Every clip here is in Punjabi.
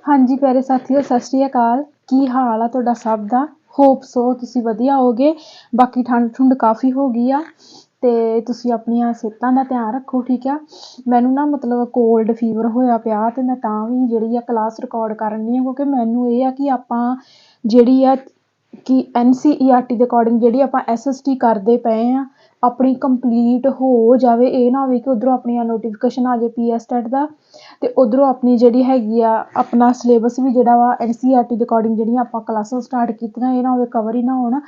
हाँ जी प्यारे साथियों, सत श्री अकाल। की हाल आ तुहाडा सब दा? होप सो तुसी वधिया होगे। बाकी ठंड ठुंड काफ़ी हो गई आ ते तुसी अपनियां सेहतां दा ध्यान रखो, ठीक है। मैनू ना मतलब कोल्ड फीवर होया पिया ते मैं तां भी जिहड़ी आ क्लास रिकॉर्ड करन दी क्योंकि मैनू ये आ कि आपां जिहड़ी आ कि NCERT ਦੇ ਅਕੋਰਡਿੰਗ ਜਿਹੜੀ ਆਪਾਂ SST ਕਰਦੇ ਪਏ ਆ ਆਪਣੀ ਕੰਪਲੀਟ ਹੋ ਜਾਵੇ। ਇਹ ਨਾ ਹੋਵੇ ਕਿ ਉਧਰੋਂ ਆਪਣੀਆਂ ਨੋਟੀਫਿਕੇਸ਼ਨ ਆ ਜਾਏ PSTET ਦਾ ਤੇ ਉਧਰੋਂ ਆਪਣੀ ਜਿਹੜੀ ਹੈਗੀ ਆ ਆਪਣਾ ਸਿਲੇਬਸ ਵੀ ਜਿਹੜਾ ਵਾ NCERT ਦੇ ਅਕੋਰਡਿੰਗ ਜਿਹੜੀਆਂ ਆਪਾਂ ਕਲਾਸਾਂ ਸਟਾਰਟ ਕੀਤੀਆਂ ਇਹ ਨਾ ਹੋਵੇ ਕਵਰ ਹੀ ਨਾ ਹੋਣ।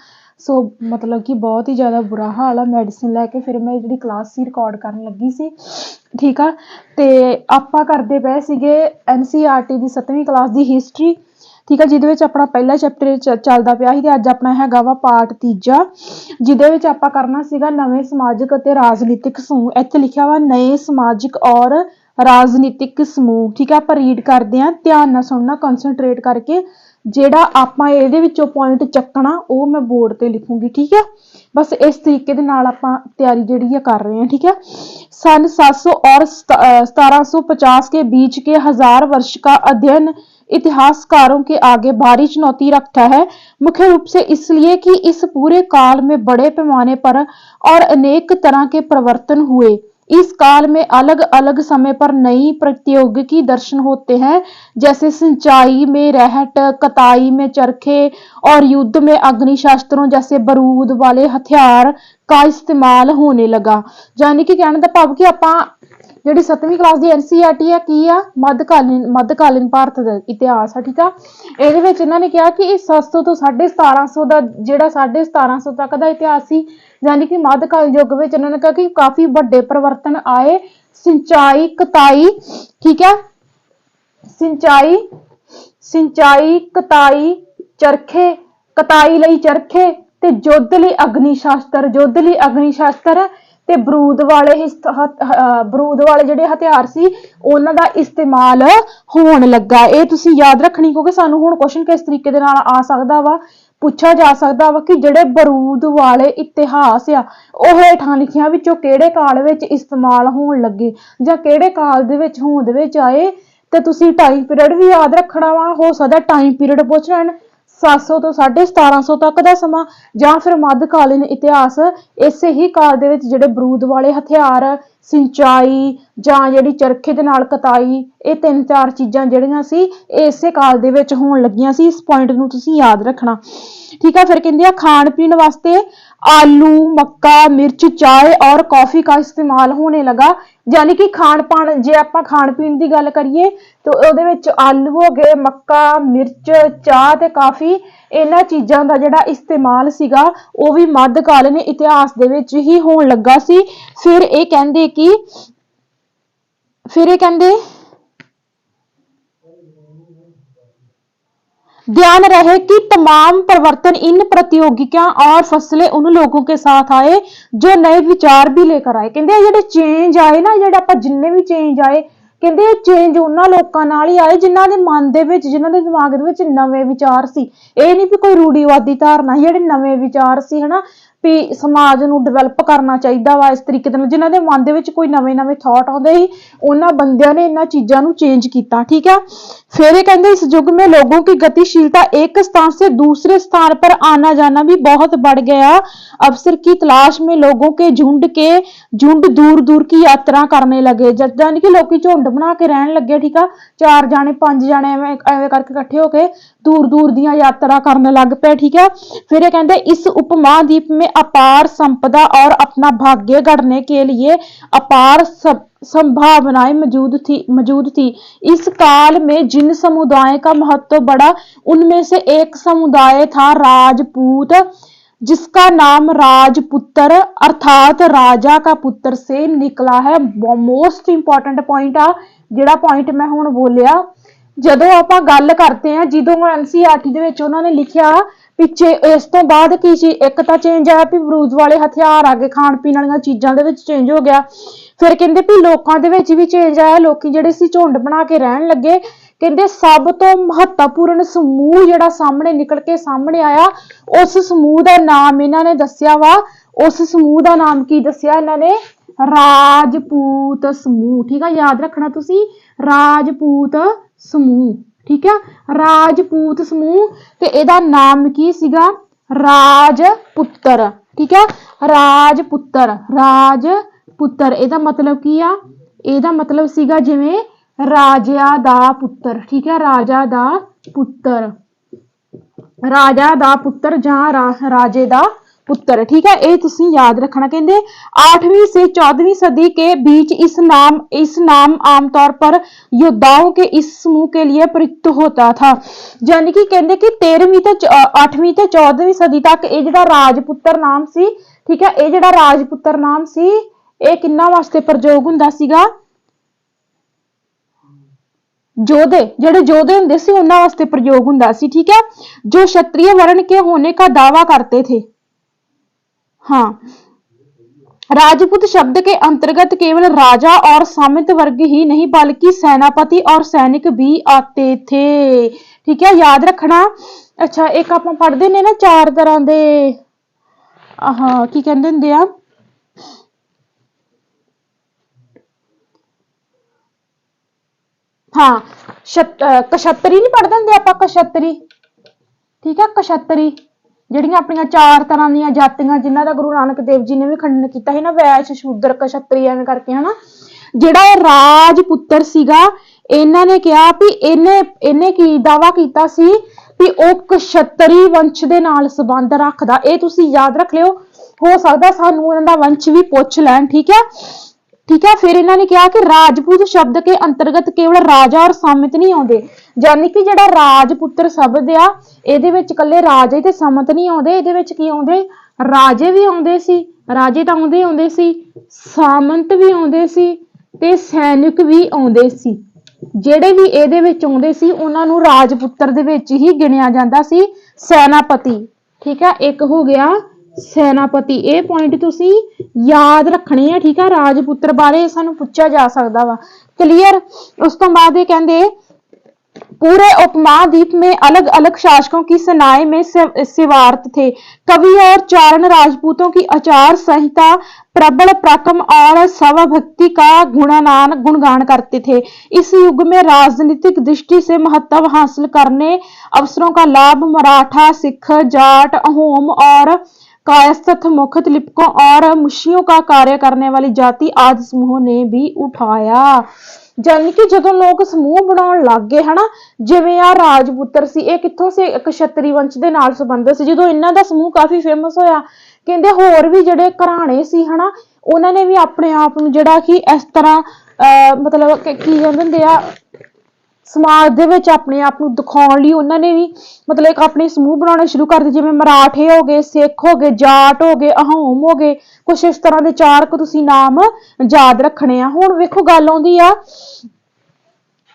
ਸੋ ਮਤਲਬ ਕਿ ਬਹੁਤ ਹੀ ਜ਼ਿਆਦਾ ਬੁਰਾ ਹਾਲ ਆ। ਮੈਡੀਸਿਨ ਲੈ ਕੇ ਫਿਰ ਮੈਂ ਜਿਹੜੀ ਕਲਾਸ ਸੀ ਰਿਕਾਰਡ ਕਰਨ ਲੱਗੀ ਸੀ, ਠੀਕ ਆ। ਤੇ ਆਪਾਂ ਕਰਦੇ ਪਏ ਸੀਗੇ NCERT ਦੀ 7ਵੀਂ ਕਲਾਸ ਦੀ ਹਿਸਟਰੀ, ਠੀਕ ਹੈ, ਜਿਹਦੇ ਵਿੱਚ ਆਪਣਾ ਪਹਿਲਾ ਚੈਪਟਰ ਚੱਲਦਾ ਪਿਆ ਸੀ ਤੇ ਅੱਜ ਆਪਣਾ ਹੈਗਾ ਵਾ ਪਾਰਟ ਤੀਜਾ, ਜਿਹਦੇ ਵਿੱਚ ਆਪਾਂ ਕਰਨਾ ਸੀਗਾ ਨਵੇਂ ਸਮਾਜਿਕ ਅਤੇ ਰਾਜਨੀਤਿਕ ਸਮੂਹ। ਇੱਥੇ ਲਿਖਿਆ ਵਾ ਨਏ ਸਮਾਜਿਕ ਔਰ ਰਾਜਨੀਤਿਕ ਸਮੂਹ, ਠੀਕ ਹੈ। ਆਪਾਂ ਰੀਡ ਕਰਦੇ ਹਾਂ, ਧਿਆਨ ਨਾਲ ਸੁਣਨਾ, ਕੰਸਨਟਰੇਟ ਕਰਕੇ। ਜਿਹੜਾ ਆਪਾਂ ਇਹਦੇ ਵਿੱਚੋਂ ਪੁਆਇੰਟ ਚੱਕਣਾ ਉਹ ਮੈਂ ਬੋਰਡ ਤੇ ਲਿਖੂੰਗੀ, ਠੀਕ ਹੈ। बस इस तरीके दे नाल आपां तैयारी जिहड़ी कर रहे हैं, ठीक है। सन 700 और 1750 के बीच के 1000 वर्ष का अध्ययन इतिहासकारों के आगे भारी चुनौती रखता है, मुख्य रूप से इसलिए कि इस पूरे काल में बड़े पैमाने पर और अनेक तरह के परिवर्तन हुए। इस काल में अलग अलग समय पर नई प्रौद्योगिकी दर्शन होते हैं, जैसे सिंचाई में रहट, कताई में चरखे और युद्ध में अग्निशास्त्रों जैसे बारूद वाले हथियार का इस्तेमाल होने लगा। यानी कि कहने का भाव कि आपां ਜਿਹੜੀ 7ਵੀਂ ਕਲਾਸ ਦੀ NCERT ਆ ਕੀ ਆ ਮੱਧਕਾਲੀਨ ਭਾਰਤ ਦਾ ਇਤਿਹਾਸ ਆ, ਠੀਕ ਆ। ਇਹਦੇ ਵਿੱਚ ਇਹਨਾਂ ਨੇ ਕਿਹਾ ਕਿ 700 ਤੋਂ 1750 ਦਾ ਜਿਹੜਾ 1750 ਤੱਕ ਦਾ ਇਤਿਹਾਸ ਸੀ, यानी कि मध्यकालीन युग में इन्होंने कहा कि काफी बड़े परिवर्तन आए। सिंचाई, कताई, ठीक है, सिंचाई कताई चरखे, कताई लई चरखे ते युद्ध लई अग्निशास्त्र ते बरूद वाले ਜਿਹੜੇ ਹਥਿਆਰ ਸੀ ਉਹਨਾਂ ਦਾ ਇਸਤੇਮਾਲ ਹੋਣ ਲੱਗਾ। ਇਹ ਤੁਸੀਂ ਯਾਦ ਰੱਖਣੀ ਕਿਉਂਕਿ ਸਾਨੂੰ ਹੁਣ ਕੁਐਸਚਨ ਕਿਸ ਤਰੀਕੇ ਦੇ ਨਾਲ ਆ ਸਕਦਾ ਵਾ, ਪੁੱਛਿਆ ਜਾ ਸਕਦਾ ਵਾ ਕਿ ਜਿਹੜੇ ਬਰੂਦ ਵਾਲੇ ਇਤਿਹਾਸ ਆ ਉਹ ਹੇਠਾਂ ਲਿਖਿਆਂ ਵਿੱਚੋਂ ਕਿਹੜੇ ਕਾਲ ਵਿੱਚ ਇਸਤੇਮਾਲ ਹੋਣ ਲੱਗੇ ਜਾਂ ਕਿਹੜੇ ਕਾਲ ਦੇ ਵਿੱਚ ਹੋਂਦ ਵਿੱਚ ਆਏ। ਤੇ ਤੁਸੀਂ ਟਾਈਮ ਪੀਰੀਅਡ ਵੀ ਯਾਦ ਰੱਖਣਾ ਵਾ, ਹੋ ਸਕਦਾ ਟਾਈਮ ਪੀਰੀਅਡ ਪੁੱਛ ਲੈਣ 700 ਤੋਂ 1750 ਤੱਕ ਦਾ ਸਮਾਂ ਜਾਂ ਫਿਰ ਮੱਧਕਾਲੀਨ ਇਤਿਹਾਸ। ਇਸੇ ਹੀ ਕਾਲ ਦੇ ਵਿੱਚ ਜਿਹੜੇ ਬਰੂਦ ਵਾਲੇ ਹਥਿਆਰ, ਸਿੰਚਾਈ ਜਾਂ ਜਿਹੜੀ ਚਰਖੇ ਦੇ ਨਾਲ ਕਤਾਈ, ਇਹ 3-4 ਚੀਜ਼ਾਂ ਜਿਹੜੀਆਂ ਸੀ ਇਸੇ ਕਾਲ ਦੇ ਵਿੱਚ ਹੋਣ ਲੱਗੀਆਂ ਸੀ। ਇਸ ਪੁਆਇੰਟ ਨੂੰ ਤੁਸੀਂ ਯਾਦ ਰੱਖਣਾ, ठीक है। फिर कहते हैं खान पीन वास्ते आलू, मक्का, मिर्च, चाय और कॉफी का इस्तेमाल होने लगा। यानी कि खान पान जे आपां खान पीन की गल करिए तो ਉਹਦੇ ਵਿੱਚ आलू हो गए, मक्का, मिर्च, चाह ते काफी ਇਹਨਾਂ ਚੀਜ਼ਾਂ ਦਾ ਜਿਹੜਾ ਇਸਤੇਮਾਲ ਸੀਗਾ ਉਹ ਵੀ ਮੱਧਕਾਲੀਨ ਇਤਿਹਾਸ ਦੇ ਵਿੱਚ ਹੀ ਹੋਣ ਲੱਗਾ ਸੀ। ਫਿਰ ਇਹ ਕਹਿੰਦੇ ध्यान रहे कि तमाम परिवर्तन इन प्रतियोगिता और फसलें उन लोगों के साथ आए जो नए विचार भी लेकर आए। कहते ਜਿਹੜੇ चेंज आए ना, ਜਿਹੜੇ ਆਪਾਂ जिन्ने भी चेंज आए, ਕਹਿੰਦੇ चेंज ਉਹਨਾਂ ਲੋਕਾਂ ਨਾਲ ਹੀ ਆਏ ਜਿਨ੍ਹਾਂ ਦੇ ਮਨ ਦੇ ਵਿੱਚ, ਜਿਨ੍ਹਾਂ ਦੇ ਦਿਮਾਗ ਦੇ ਵਿੱਚ ਨਵੇਂ ਵਿਚਾਰ ਸੀ। ਇਹ ਨਹੀਂ ਵੀ ਕੋਈ ਰੂੜੀਵਾਦੀ ਧਾਰਨਾ, ਜਿਹੜੇ ਨਵੇਂ ਵਿਚਾਰ ਸੀ ਹਨਾ ਵੀ ਸਮਾਜ ਨੂੰ ਡਿਵੈਲਪ ਕਰਨਾ ਚਾਹੀਦਾ ਵਾ ਇਸ ਤਰੀਕੇ ਦੇ ਨਾਲ, ਜਿਨ੍ਹਾਂ ਦੇ ਮਨ ਦੇ ਵਿੱਚ ਕੋਈ ਨਵੇਂ ਥਾਟ ਆਉਂਦੇ ਸੀ, ਉਹਨਾਂ ਬੰਦਿਆਂ ਨੇ ਇਹਨਾਂ ਚੀਜ਼ਾਂ ਨੂੰ ਚੇਂਜ ਕੀਤਾ, ठीक है। फिर कहते इस युग में लोगों की गतिशीलता, एक स्थान से दूसरे स्थान पर आना जाना भी बहुत बढ़ गया। अवसर की तलाश में लोगों के झुंड दूर दूर की यात्रा करने लगे। यानी कि लोग झुंड बना के रहन लगे, ठीक है। 4 जाने 5 जाने एवं करके इकट्ठे होके दूर दूर दी यात्रा करने लग पे, ठीक है। फिर कहते इस उपमहाद्वीप में अपार संपदा और अपना भाग्य गढ़ने के लिए अपार संभावनाएं मौजूद थी। इस काल में जिन समुदाय का महत्व बढ़ा उनमें से एक समुदाय था राजपूत, जिसका नाम राजपुत्र अर्थात राजा का पुत्र से निकला है। मोस्ट इंपॉर्टेंट पॉइंट आ जिहड़ा पॉइंट मैं हुण बोलिया। ਜਦੋਂ ਆਪਾਂ ਗੱਲ ਕਰਦੇ ਹਾਂ ਜਦੋਂ NCERT ਦੇ ਵਿੱਚ ਉਹਨਾਂ ਨੇ ਲਿਖਿਆ ਪਿੱਛੇ ਇਸ ਤੋਂ ਬਾਅਦ ਕੀ ਸੀ, ਇੱਕ ਤਾਂ ਚੇਂਜ ਆਇਆ ਵੀ ਬਰੂਦ ਵਾਲੇ ਹਥਿਆਰ ਆ ਗਏ, ਖਾਣ ਪੀਣ ਵਾਲੀਆਂ ਚੀਜ਼ਾਂ ਦੇ ਵਿੱਚ ਚੇਂਜ ਹੋ ਗਿਆ। ਫਿਰ ਕਹਿੰਦੇ ਵੀ ਲੋਕਾਂ ਦੇ ਵਿੱਚ ਵੀ ਚੇਂਜ ਆਇਆ, ਲੋਕੀ ਜਿਹੜੇ ਸੀ ਝੁੰਡ ਬਣਾ ਕੇ ਰਹਿਣ ਲੱਗੇ। ਕਹਿੰਦੇ ਸਭ ਤੋਂ ਮਹੱਤਵਪੂਰਨ ਸਮੂਹ ਜਿਹੜਾ ਸਾਹਮਣੇ ਨਿਕਲ ਕੇ ਸਾਹਮਣੇ ਆਇਆ, ਉਸ ਸਮੂਹ ਦਾ ਨਾਮ ਇਹਨਾਂ ਨੇ ਦੱਸਿਆ ਵਾ। ਉਸ ਸਮੂਹ ਦਾ ਨਾਮ ਕੀ ਦੱਸਿਆ ਇਹਨਾਂ ਨੇ? ਰਾਜਪੂਤ ਸਮੂਹ, ਠੀਕ ਆ। ਯਾਦ ਰੱਖਣਾ ਤੁਸੀਂ, ਰਾਜਪੂਤ ਸਮੂਹ। ठीक है, राजपूत समूह ते एदा नाम की सीगा राजपुत्र। ठीक है, राजपुत्र, राजपुत्र एदा मतलब की आ, एदा मतलब सीगा जिवें राजा दा पुत्र। ठीक है, राजा दा पुत्र, राजा दा पुत्र जां राजे दा पुत्र। ठीक है, ये तुसी याद रखना। कहते 8वीं से 14वीं सदी के बीच इस नाम आमतौर पर योद्धाओं के इस समूह के लिए प्रयुक्त होता था। यानी कि कहते कि 13वीं ते 8वीं ते 14वीं सदी तक ये जिहड़ा राजपुत्र नाम सी, ठीक है, ये जिहड़ा राजपुत्र नाम सी ये किन्ना वास्ते प्रयोग हुंदा सीगा, जोधे, जेडे जोधे हुंदे सी उन्हां वास्ते प्रयोग हुंदा सी। ठीक है, जो क्षत्रिय वर्ण के होने का दावा करते थे। हाँ, राजपूत शब्द के अंतर्गत केवल राजा और सामंत वर्ग ही नहीं बल्कि सेनापति और सैनिक भी आते थे। ठीक है, याद रखना। अच्छा, एक आप पढ़ते ने ना 4 तरह दे, हाँ की कहंदे हुंदे आ, हाँ कछत्तरी नहीं पढ़ते हुंदे आपां, कछत्तरी। ठीक है, कछत्तरी ਜਿਹੜੀਆਂ ਆਪਣੀਆਂ 4 ਤਰ੍ਹਾਂ ਦੀਆਂ ਜਾਤੀਆਂ ਜਿਨ੍ਹਾਂ ਦਾ ਗੁਰੂ ਨਾਨਕ ਦੇਵ ਜੀ ਨੇ ਵੀ ਖੰਡਨ ਕੀਤਾ ਸੀ ਨਾ, ਵੈਸ਼ ਸ਼ੂਦਰ ਕਛੱਤਰੀ ਐਵੇਂ ਕਰਕੇ, ਹਨਾ। ਜਿਹੜਾ ਇਹ ਰਾਜਪੁੱਤਰ ਸੀਗਾ, ਇਹਨਾਂ ਨੇ ਕਿਹਾ ਵੀ ਇਹਨੇ ਕੀ ਦਾਵਾ ਕੀਤਾ ਸੀ ਵੀ ਉਹ ਕਛੱਤਰੀ ਵੰਸ਼ ਦੇ ਨਾਲ ਸੰਬੰਧ ਰੱਖਦਾ। ਇਹ ਤੁਸੀਂ ਯਾਦ ਰੱਖ ਲਿਓ, ਹੋ ਸਕਦਾ ਸਾਨੂੰ ਇਹਨਾਂ ਦਾ ਵੰਸ਼ ਵੀ ਪੁੱਛ ਲੈਣ। ਠੀਕ ਹੈ, ठीक है, फिर इन्होंने कहा कि राजपूत शब्द के अंतर्गत केवल राजा और सामंत नहीं आते। यानी कि जिहड़ा राजपुत्र शब्द आ इहदे विच कल्ले राजे ते सामंत नहीं आते, इहदे विच की आउंदे राजे भी आउंदे सी, राजे तां आउंदे सी, सामंत भी आउंदे सी ते सैनिक भी आउंदे सी। ਜਿਹੜੇ ਵੀ ਇਹਦੇ ਵਿੱਚ ਆਉਂਦੇ ਸੀ ਉਹਨਾਂ ਨੂੰ ਰਾਜਪੁੱਤਰ ਦੇ ਵਿੱਚ ਹੀ ਗਿਣਿਆ ਜਾਂਦਾ ਸੀ। ਸੈਨਾਪਤੀ, ਠੀਕ ਹੈ, ਇੱਕ ਹੋ ਗਿਆ ਸੈਨਾਪਤੀ। ਇਹ ਪੁਆਇੰਟ ਤੁਸੀਂ याद रखने हैं। ठीक है, राजपुत्र बारे सानू पूछा जा सकता वा। क्लियर। उस तो बाद ये कहंदे पूरे उपमहाद्वीप में अलग अलग शासकों की सेनाएं में सेवारत थे। कवि और चारण राजपूतों की आचार संहिता प्रबल पराक्रम और स्वभक्ति का गुणगान करते थे। इस युग में राजनीतिक दृष्टि से महत्व हासिल करने अवसरों का लाभ मराठा, सिख, जाट, अहोम और कायस्थ, मुखत, लिपकों और मुशियों का कार्य करने वाली जाति आदि समूहों ने भी उठाया। यानी कि जो लोग समूह बनाउण लग गए, है ना, जिवें आ राजपुत्र सी, ये कित्थों से क्षत्रिय वंश दे नाल संबंधित सी। जो इन्हां दा समूह काफी फेमस होया, कहंदे होर भी जिहड़े घराणे सी, है ना, उन्हां ने भी अपने आप नूं जिहड़ा कि इस तरह मतलब की कहंदे हुंदे आ समाज दे विच अपने आप नूं दिखाउण लई उन्हां ने भी मतलब एक अपने समूह बनाने शुरू कर दिए। जिवें मराठे हो गए, सिख हो गए, जाट हो गए, अहोम हो गए, कुछ इस तरह के 4 तुसीं नाम याद रखने आ। हुण वेखो गल आउंदी आ,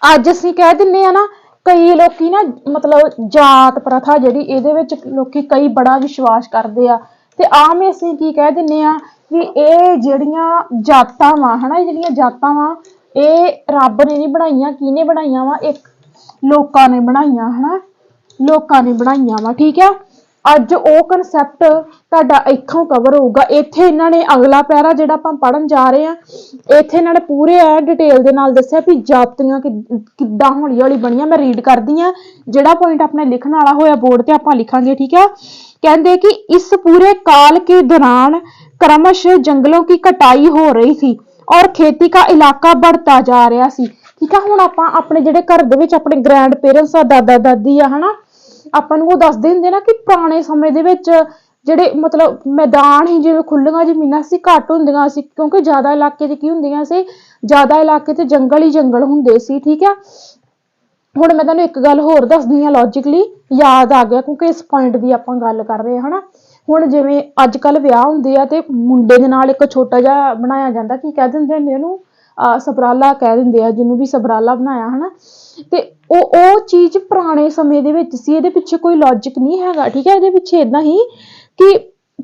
अज असीं कह दिंदे आ ना, कई लोकी ना मतलब जात प्रथा जिहड़ी इहदे विच लोकी कई बड़ा विश्वास करदे आ ते आम असीं की कह दिंदे आ कि इह जिहड़ियां जातां वा, है ना, जिहड़ियां जातां वा ਇਹ ਰੱਬ ਨੇ ਨਹੀਂ ਬਣਾਈਆਂ, ਕਿਹਨੇ ਬਣਾਈਆਂ ਵਾ, ਇੱਕ ਲੋਕਾਂ ਨੇ ਬਣਾਈਆਂ, ਹਨਾ, ਲੋਕਾਂ ਨੇ ਬਣਾਈਆਂ ਵਾ। ਠੀਕ ਹੈ, ਅੱਜ ਉਹ ਕਨਸੈਪਟ ਤੁਹਾਡਾ ਇੱਥੋਂ ਕਵਰ ਹੋਊਗਾ। ਇੱਥੇ ਇਹਨਾਂ ਨੇ ਅਗਲਾ ਪੈਰਾ ਜਿਹੜਾ ਆਪਾਂ ਪੜਨ ਜਾ ਰਹੇ ਆ, ਇੱਥੇ ਇਹਨਾਂ ਨੇ ਪੂਰੇ ਡਿਟੇਲ ਦੇ ਨਾਲ ਦੱਸਿਆ ਵੀ ਜਾਤੀਆਂ ਕਿੱਦਾਂ ਹੌਲੀ ਹੌਲੀ ਬਣੀਆਂ। ਮੈਂ ਰੀਡ ਕਰਦੀ ਆ, ਜਿਹੜਾ ਪੁਆਇੰਟ ਆਪਣੇ ਲਿਖਣ ਵਾਲਾ ਹੋਇਆ ਬੋਰਡ ਤੇ ਆਪਾਂ ਲਿਖਾਂਗੇ। ठीक है, कहते कि इस पूरे काल के दौरान क्रमशः जंगलों की कटाई हो रही थी और खेती का इलाका बढ़ता जा रहा सी। ठीक है, हुण आपां अपने जिहड़े घर दे विच अपने ग्रैंड पेरेंट्स आ, दादा दादी आ, है ना, आपां नूं ओह दसदे हुंदे ना कि पुराने समय दे विच ਜਿਹੜੇ मतलब मैदान ही जिवें खुल्लियां ਜ਼ਮੀਨਾਂ ਸੀ ਘੱਟ ਹੁੰਦੀਆਂ ਸੀ, क्योंकि ਜ਼ਿਆਦਾ ਇਲਾਕੇ ਤੇ ਕੀ ਹੁੰਦੀਆਂ ਸੀ, ਜ਼ਿਆਦਾ ਇਲਾਕੇ ਤੇ ਜੰਗਲ ਹੀ ਜੰਗਲ ਹੁੰਦੇ ਸੀ। ठीक है, ਹੁਣ ਮੈਂ ਤੁਹਾਨੂੰ ਇੱਕ ਗੱਲ ਹੋਰ ਦੱਸਦੀ ਹਾਂ, ਲੌਜੀਕਲੀ ਯਾਦ ਆ ਗਿਆ ਕਿਉਂਕਿ ਇਸ ਪੁਆਇੰਟ ਦੀ ਆਪਾਂ ਗੱਲ ਕਰ ਰਹੇ ਹਾਂ, ਹਨਾ। ਹੁਣ ਜਿਵੇਂ ਅੱਜ ਕੱਲ ਵਿਆਹ ਹੁੰਦੇ ਆ ਤੇ ਮੁੰਡੇ ਦੇ ਨਾਲ ਇੱਕ ਛੋਟਾ ਜਿਹਾ ਬਣਾਇਆ ਜਾਂਦਾ, ਕੀ ਕਹਿ ਦਿੰਦੇ ਹੁੰਦੇ ਉਹਨੂੰ, ਸਪਰਾਲਾ ਕਹਿ ਦਿੰਦੇ ਆ, ਜਿਹਨੂੰ ਵੀ ਸਪਰਾਲਾ ਬਣਾਇਆ, ਹਨਾ। ਤੇ ਉਹ ਚੀਜ਼ ਪੁਰਾਣੇ ਸਮੇਂ ਦੇ ਵਿੱਚ ਸੀ, ਇਹਦੇ ਪਿੱਛੇ ਕੋਈ ਲੌਜਿਕ ਨਹੀਂ ਹੈਗਾ। ਠੀਕ ਹੈ, ਇਹਦੇ ਪਿੱਛੇ ਏਦਾਂ ਹੀ ਕਿ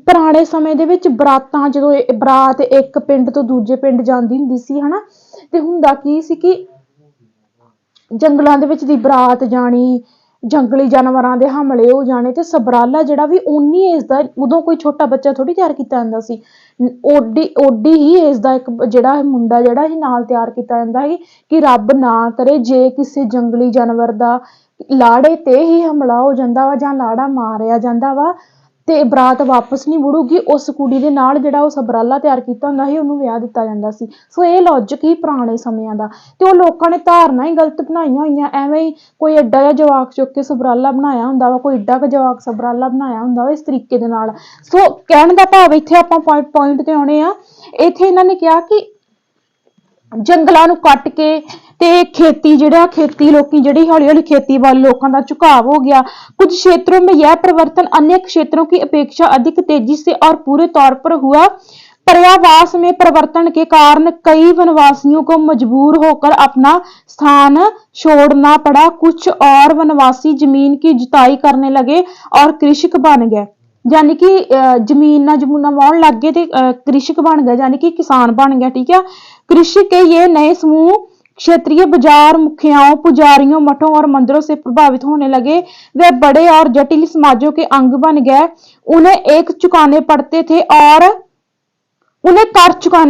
ਪੁਰਾਣੇ ਸਮੇਂ ਦੇ ਵਿੱਚ ਬਰਾਤਾਂ, ਜਦੋਂ ਬਰਾਤ ਇੱਕ ਪਿੰਡ ਤੋਂ ਦੂਜੇ ਪਿੰਡ ਜਾਂਦੀ ਹੁੰਦੀ ਸੀ, ਹਨਾ, ਤੇ ਹੁੰਦਾ ਕੀ ਸੀ ਕਿ ਜੰਗਲਾਂ ਦੇ ਵਿੱਚ ਦੀ ਬਰਾਤ ਜਾਣੀ, ਜੰਗਲੀ ਜਾਨਵਰਾਂ ਦੇ ਹਮਲੇ ਹੋ ਜਾਣੇ। ਤੇ ਸਬਰਾਲਾ ਜਿਹੜਾ ਵੀ ਉਨੀ ਏਜ ਦਾ, ਉਦੋਂ ਕੋਈ ਛੋਟਾ ਬੱਚਾ ਥੋੜੀ ਤਿਆਰ ਕੀਤਾ ਜਾਂਦਾ ਸੀ, ਓਡੀ ਹੀ ਏਜ ਦਾ ਇੱਕ ਜਿਹੜਾ ਮੁੰਡਾ ਜਿਹੜਾ ਹੀ ਨਾਲ ਤਿਆਰ ਕੀਤਾ ਜਾਂਦਾ ਸੀ ਕਿ ਰੱਬ ਨਾ ਕਰੇ ਜੇ ਕਿਸੇ ਜੰਗਲੀ ਜਾਨਵਰ ਦਾ ਲਾੜੇ ਤੇ ਹੀ ਹਮਲਾ ਹੋ ਜਾਂਦਾ ਵਾ ਜਾਂ ਲਾੜਾ ਮਾਰਿਆ ਜਾਂਦਾ ਵਾ ਤੇ ਬਰਾਤ ਵਾਪਸ ਨਹੀਂ ਮੁੜੂਗੀ, ਉਸ ਕੁੜੀ ਦੇ ਨਾਲ ਜਿਹੜਾ ਉਹ ਸਬਰਾਲਾ ਤਿਆਰ ਕੀਤਾ ਹੁੰਦਾ ਸੀ ਉਹਨੂੰ ਵਿਆਹ ਦਿੱਤਾ ਜਾਂਦਾ ਸੀ। ਸੋ ਇਹ ਲੌਜਿਕ ਹੀ ਪੁਰਾਣੇ ਸਮਿਆਂ ਦਾ, ਤੇ ਉਹ ਲੋਕਾਂ ਨੇ ਧਾਰਨਾ ਹੀ ਗਲਤ ਬਣਾਈਆਂ ਹੋਈਆਂ। ਐਵੇਂ ਹੀ ਕੋਈ ਏਡਾ ਜਿਹਾ ਜਵਾਕ ਚੁੱਕ ਕੇ ਸਬਰਾਲਾ ਬਣਾਇਆ ਹੁੰਦਾ ਵਾ, ਕੋਈ ਏਡਾ ਕੁ ਜਵਾਕ ਸਬਰਾਲਾ ਬਣਾਇਆ ਹੁੰਦਾ ਵਾ ਇਸ ਤਰੀਕੇ ਦੇ ਨਾਲ। ਸੋ ਕਹਿਣ ਦਾ ਭਾਵ ਇੱਥੇ ਆਪਾਂ ਪੁਆਇੰਟ ਤੇ ਆਉਣੇ ਆ, ਇੱਥੇ ਇਹਨਾਂ ਨੇ ਕਿਹਾ ਕਿ ਜੰਗਲਾਂ ਨੂੰ ਕੱਟ ਕੇ ਤੇ खेती लोग ਜਿਹੜੀ हौली हौली खेती वाले लोगों का झुकाव हो गया। कुछ क्षेत्रों में यह परिवर्तन अन्य क्षेत्रों की अपेक्षा अधिक तेजी से और पूरे तौर पर हुआ। पर्यावास में परिवर्तन के कारण कई वनवासियों को मजबूर होकर अपना स्थान छोड़ना पड़ा। कुछ और वनवासी जमीन की जुताई करने लगे और कृषक बन गए, यानी कि जमीना वाहन लग गए थे, कृषक बन गए यानी कि किसान बन गया। ठीक है, कृषि के ये नए समूह क्षेत्रीय बाजार, मुखियाओं, पुजारियों, मठों और मंदिरों से प्रभावित होने लगे। वे बड़े और जटिल समाजों के अंग बन गए। उन्हें कर चुकाने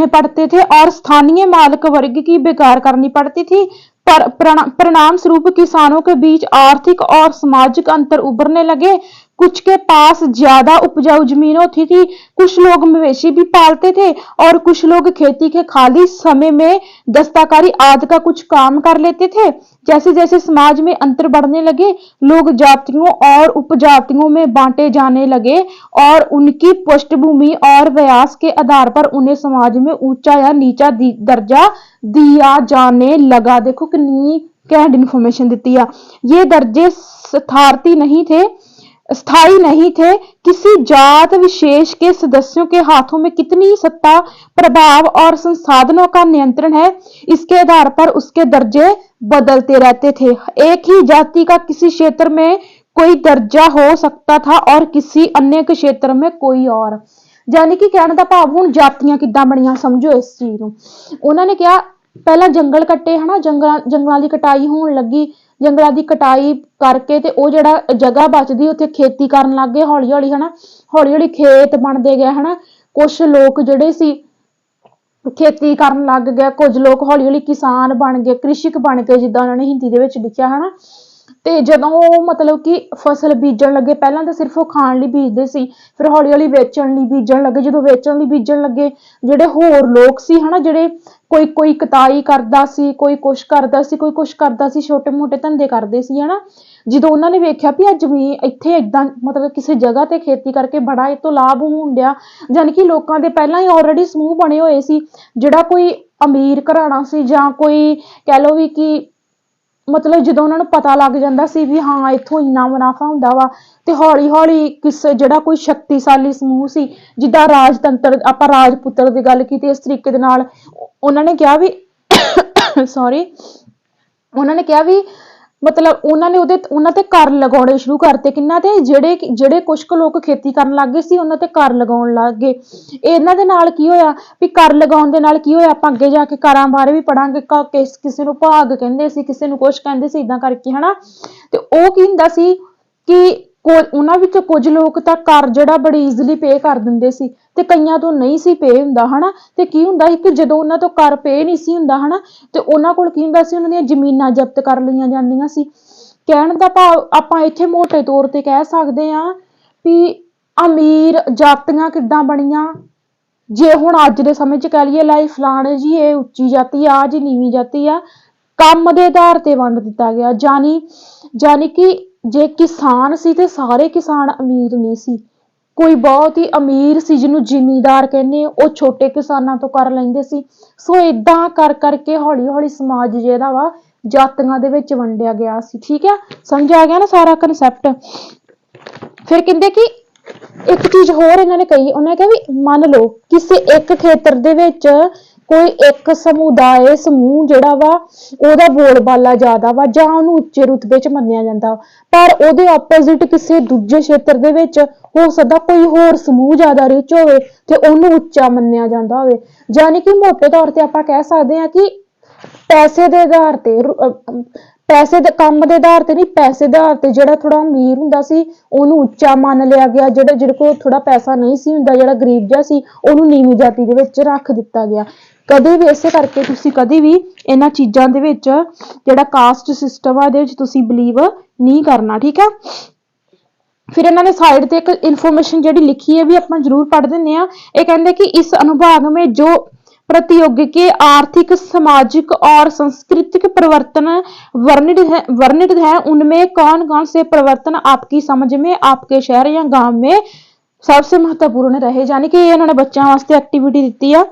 पड़ते थे और स्थानीय मालिक वर्ग की बेकार करनी पड़ती थी। परिणाम स्वरूप किसानों के बीच आर्थिक और सामाजिक अंतर उभरने लगे। कुछ के पास ज्यादा उपजाऊ जमीन होती थी, कुछ लोग मवेशी भी पालते थे और कुछ लोग खेती के खाली समय में दस्तकारी आदि का कुछ काम कर लेते थे। जैसे जैसे समाज में अंतर बढ़ने लगे, लोग जातियों और उपजातियों में बांटे जाने लगे और उनकी पृष्ठभूमि और व्यास के आधार पर उन्हें समाज में ऊंचा या नीचा दर्जा दिया जाने लगा। देखो कितनी कैंड इन्फॉर्मेशन देती है। ये दर्जे स्थायी नहीं थे। किसी जात विशेष के सदस्यों के हाथों में कितनी सत्ता, प्रभाव और संसाधनों का नियंत्रण है, इसके आधार पर उसके दर्जे बदलते रहते थे। एक ही जाति का किसी क्षेत्र में कोई दर्जा हो सकता था और किसी अन्य के क्षेत्र में कोई और। यानी कि कहने का भाव हुण जातियां किद्दां बणीਆਂ, समझो इस चीज ਨੂੰ। ਉਹਨਾਂ ने ਕਿਹਾ ਪਹਿਲਾਂ ਜੰਗਲ ਕੱਟੇ ਹਨਾ, ਜੰਗਲਾਂ ਦੀ ਕਟਾਈ ਹੋਣ ਲੱਗੀ, ਜੰਗਲਾਂ ਦੀ ਕਟਾਈ ਕਰਕੇ ਤੇ ਉਹ ਜਿਹੜਾ ਜਗ੍ਹਾ ਬਚਦੀ ਉੱਥੇ ਖੇਤੀ ਕਰਨ ਲੱਗ ਗਏ ਹੌਲੀ ਹੌਲੀ ਹਨਾ, ਹੌਲੀ ਹੌਲੀ ਖੇਤ ਬਣਦੇ ਗਏ ਹਨਾ। ਕੁਛ ਲੋਕ ਜਿਹੜੇ ਸੀ ਖੇਤੀ ਕਰਨ ਲੱਗ ਗਏ, ਕੁਝ ਲੋਕ ਹੌਲੀ ਹੌਲੀ ਕਿਸਾਨ ਬਣ ਗਏ, ਕ੍ਰਿਸ਼ਕ ਬਣ ਗਏ, ਜਿੱਦਾਂ ਉਹਨਾਂ ਨੇ ਹਿੰਦੀ ਦੇ ਵਿੱਚ ਲਿਖਿਆ ਹਨਾ। ਤੇ ਜਦੋਂ ਉਹ ਮਤਲਬ ਕਿ ਫਸਲ ਬੀਜਣ ਲੱਗੇ, ਪਹਿਲਾਂ ਤਾਂ ਸਿਰਫ ਉਹ ਖਾਣ ਲਈ ਬੀਜਦੇ ਸੀ, ਫਿਰ ਹੌਲੀ ਹੌਲੀ ਵੇਚਣ ਲਈ ਬੀਜਣ ਲੱਗੇ। ਜਦੋਂ ਵੇਚਣ ਲਈ ਬੀਜਣ ਲੱਗੇ, ਜਿਹੜੇ ਹੋਰ ਲੋਕ ਸੀ ਹਨਾ, ਜਿਹੜੇ ਕੋਈ ਕਟਾਈ ਕਰਦਾ ਸੀ, ਕੋਈ ਕੁਛ ਕਰਦਾ ਸੀ, ਕੋਈ ਕੁਛ ਕਰਦਾ ਸੀ, ਛੋਟੇ ਮੋਟੇ ਧੰਦੇ ਕਰਦੇ ਸੀ ਹਨਾ। ਜਦੋਂ ਉਹਨਾਂ ਨੇ ਵੇਖਿਆ ਵੀ ਅੱਜ ਜ਼ਮੀਨ ਇੱਥੇ ਏਦਾਂ ਮਤਲਬ ਕਿਸੇ ਜਗ੍ਹਾ ਤੇ ਖੇਤੀ ਕਰਕੇ ਬੜਾ ਇਹ ਤੋਂ ਲਾਭ ਹੋਣ ਡਿਆ, ਜਾਣੀ ਕਿ ਲੋਕਾਂ ਦੇ ਪਹਿਲਾਂ ਹੀ ਆਲਰੇਡੀ ਸਮੂਹ ਬਣੇ ਹੋਏ ਸੀ। ਜਿਹੜਾ ਕੋਈ ਅਮੀਰ ਘਰਾਣਾ ਸੀ ਜਾਂ ਕੋਈ ਕਹਿ ਲਓ ਵੀ ਕਿ ਮਤਲਬ ਜਦੋਂ ਉਹਨਾਂ ਨੂੰ ਪਤਾ ਲੱਗ ਜਾਂਦਾ ਸੀ ਵੀ ਹਾਂ ਇੱਥੋਂ ਇੰਨਾ ਮੁਨਾਫਾ ਹੁੰਦਾ ਵਾ, ਤੇ ਹੌਲੀ ਹੌਲੀ ਕਿਸੇ ਜਿਹੜਾ ਕੋਈ ਸ਼ਕਤੀਸ਼ਾਲੀ ਸਮੂਹ ਸੀ, ਜਿੱਦਾਂ ਰਾਜਤੰਤਰ, ਆਪਾਂ ਰਾਜਪੁੱਤਰ ਦੀ ਗੱਲ ਕੀਤੀ, ਇਸ ਤਰੀਕੇ ਦੇ ਨਾਲ ਉਹਨਾਂ ਨੇ ਕਿਹਾ ਵੀ ਉਹਨਾਂ ਨੇ ਕਿਹਾ ਵੀ ਮਤਲਬ ਉਹਨਾਂ ਤੇ ਕਰ ਲਗਾਉਣੇ ਸ਼ੁਰੂ ਕਰਤੇ। ਕਿੰਨਾ ਤੇ ਜਿਹੜੇ ਕੁਛ ਕੁ ਲੋਕ ਖੇਤੀ ਕਰਨ ਲੱਗ ਗਏ ਸੀ, ਉਹਨਾਂ ਤੇ ਕਰ ਲਗਾਉਣ ਲੱਗ ਗਏ। ਇਹਨਾਂ ਦੇ ਨਾਲ ਕੀ ਹੋਇਆ ਵੀ ਕਰ ਲਗਾਉਣ ਦੇ ਨਾਲ ਕੀ ਹੋਇਆ, ਆਪਾਂ ਅੱਗੇ ਜਾ ਕੇ ਕਰਾਂ ਬਾਰੇ ਵੀ ਪੜਾਂਗੇ। ਕਿਸੇ ਨੂੰ ਭਾਗ ਕਹਿੰਦੇ ਸੀ, ਕਿਸੇ ਨੂੰ ਕੁਛ ਕਹਿੰਦੇ ਸੀ, ਇਦਾਂ ਕਰਕੇ ਹਨਾ। ਤੇ ਉਹ ਕੀ ਹੁੰਦਾ ਸੀ ਕਿ ਉਹਨਾਂ ਵਿੱਚੋਂ ਕੁਝ ਲੋਕ ਤਾਂ ਕਰ ਜਿਹੜਾ ਬੜੀ ਈਜ਼ੀਲੀ ਪੇ ਕਰ ਦਿੰਦੇ ਸੀ ਤੇ ਕਈਆਂ ਤੋਂ ਨਹੀਂ ਸੀ ਪੇ ਹੁੰਦਾ ਹਨਾ। ਤੇ ਕੀ ਹੁੰਦਾ ਸੀ ਕਿ ਜਦੋਂ ਉਹਨਾਂ ਤੋਂ ਕਰ ਪੇ ਨਹੀਂ ਸੀ ਹੁੰਦਾ ਹਨਾ, ਤੇ ਉਹਨਾਂ ਕੋਲ ਕੀ ਹੁੰਦਾ ਸੀ, ਉਹਨਾਂ ਦੀਆਂ ਜ਼ਮੀਨਾਂ ਜ਼ਬਤ ਕਰ ਲਈਆਂ ਜਾਂਦੀਆਂ ਸੀ। ਕਹਿਣ ਦਾ ਭਾਵ ਆਪਾਂ ਇੱਥੇ ਮੋਟੇ ਤੌਰ ਤੇ ਕਹਿ ਸਕਦੇ ਹਾਂ ਵੀ ਅਮੀਰ ਜਾਤੀਆਂ ਕਿੱਦਾਂ ਬਣੀਆਂ। ਜੇ ਹੁਣ ਅੱਜ ਦੇ ਸਮੇਂ 'ਚ ਕਹਿ ਲਈਏ ਲਾਈ ਫਲਾਣੇ ਜੀ ਇਹ ਉੱਚੀ ਜਾਤੀ ਆ, ਜੀ ਨੀਵੀਂ ਜਾਤੀ ਆ, ਕੰਮ ਦੇ ਆਧਾਰ ਤੇ ਵੰਡ ਦਿੱਤਾ ਗਿਆ। ਜਾਨੀ ਕਿ ਜੇ ਕਿਸਾਨ ਸੀ ਤੇ ਸਾਰੇ ਕਿਸਾਨ ਅਮੀਰ ਨਹੀਂ ਸੀ। ਕੋਈ ਬਹੁਤ ਹੀ ਅਮੀਰ ਸੀ ਜਿਹਨੂੰ ਜ਼ਿਮੀਂਦਾਰ ਕਹਿੰਦੇ, ਉਹ ਛੋਟੇ ਕਿਸਾਨਾਂ ਤੋਂ ਕਰ ਲੈਂਦੇ ਸੀ। ਸੋ ਏਦਾਂ ਕਰ ਕਰਕੇ ਹੌਲੀ ਹੌਲੀ ਸਮਾਜ ਜਿਹੜਾ ਵਾ ਜਾਤੀਆਂ ਦੇ ਵਿੱਚ ਵੰਡਿਆ ਗਿਆ ਸੀ। ਠੀਕ ਹੈ, ਸਮਝ ਆ ਗਿਆ ਨਾ ਸਾਰਾ ਕਨਸੈਪਟ। ਫਿਰ ਕਹਿੰਦੇ ਕਿ ਇੱਕ ਚੀਜ਼ ਹੋਰ ਇਹਨਾਂ ਨੇ ਕਹੀ, ਉਹਨਾਂ ਨੇ ਕਿਹਾ ਵੀ ਮੰਨ ਲਓ ਕਿਸੇ ਇੱਕ ਖੇਤਰ ਦੇ ਵਿੱਚ ਕੋਈ ਇੱਕ ਸਮੂਹ ਜਿਹੜਾ ਵਾ ਉਹਦਾ ਬੋਲਬਾਲਾ ਜ਼ਿਆਦਾ ਵਾ ਜਾਂ ਉਹਨੂੰ ਉੱਚੇ ਰੁਤਬੇ 'ਚ ਮੰਨਿਆ ਜਾਂਦਾ, ਪਰ ਉਹਦੇ ਆਪੋਜ਼ਿਟ ਕਿਸੇ ਦੂਜੇ ਖੇਤਰ ਦੇ ਵਿੱਚ ਹੋ ਸਕਦਾ ਕੋਈ ਹੋਰ ਸਮੂਹ ਜ਼ਿਆਦਾ ਰਿਚ ਹੋਵੇ ਤੇ ਉਹਨੂੰ ਉੱਚਾ ਮੰਨਿਆ ਜਾਂਦਾ ਹੋਵੇ। ਜਾਣੀ ਕਿ ਮੋਟੇ ਤੌਰ ਤੇ ਆਪਾਂ ਕਹਿ ਸਕਦੇ ਹਾਂ ਕਿ ਪੈਸੇ ਦੇ ਆਧਾਰ ਤੇ ਪੈਸੇ ਦੇ ਕੰਮ ਦੇ ਆਧਾਰ ਤੇ ਨਹੀਂ, ਪੈਸੇ ਦੇ ਆਧਾਰ ਤੇ ਜਿਹੜਾ ਥੋੜਾ ਅਮੀਰ ਹੁੰਦਾ ਸੀ ਉਹਨੂੰ ਉੱਚਾ ਮੰਨ ਲਿਆ ਗਿਆ, ਜਿਹੜੇ ਕੋਲ ਥੋੜਾ ਪੈਸਾ ਨਹੀਂ ਸੀ ਹੁੰਦਾ, ਜਿਹੜਾ ਗਰੀਬ ਜਿਹਾ ਸੀ ਉਹਨੂੰ ਨੀਵੀਂ ਜਾਤੀ ਦੇ ਵਿੱਚ ਰੱਖ ਦਿੱਤਾ ਗਿਆ। ਕਦੇ ਵੀ ਇਸੇ ਕਰਕੇ ਤੁਸੀਂ ਕਦੇ ਵੀ ਇਹਨਾਂ ਚੀਜ਼ਾਂ ਦੇ ਵਿੱਚ ਜਿਹੜਾ ਕਾਸਟ ਸਿਸਟਮ ਆ ਇਹਦੇ ਵਿੱਚ ਤੁਸੀਂ ਬਿਲੀਵ ਨਹੀਂ ਕਰਨਾ, ਠੀਕ ਹੈ। ਫਿਰ ਇਹਨਾਂ ਨੇ ਸਾਈਡ ਤੇ ਇੱਕ ਇਨਫੋਰਮੇਸ਼ਨ ਜਿਹੜੀ ਲਿਖੀ ਹੈ ਵੀ ਆਪਾਂ ਜरूर पढ़ ਦਿੰਦੇ ਆ। ਇਹ ਕਹਿੰਦੇ कि इस अनुभाग में जो प्रतियोगिकी आर्थिक सामाजिक और सांस्कृतिक परिवर्तन वर्णित है उनमें कौन कौन से परिवर्तन आपकी समझ में आपके शहर या गांव में सबसे महत्वपूर्ण रहे। यानी कि इन्होंने बच्चों वास्ते एक्टिविटी दी है,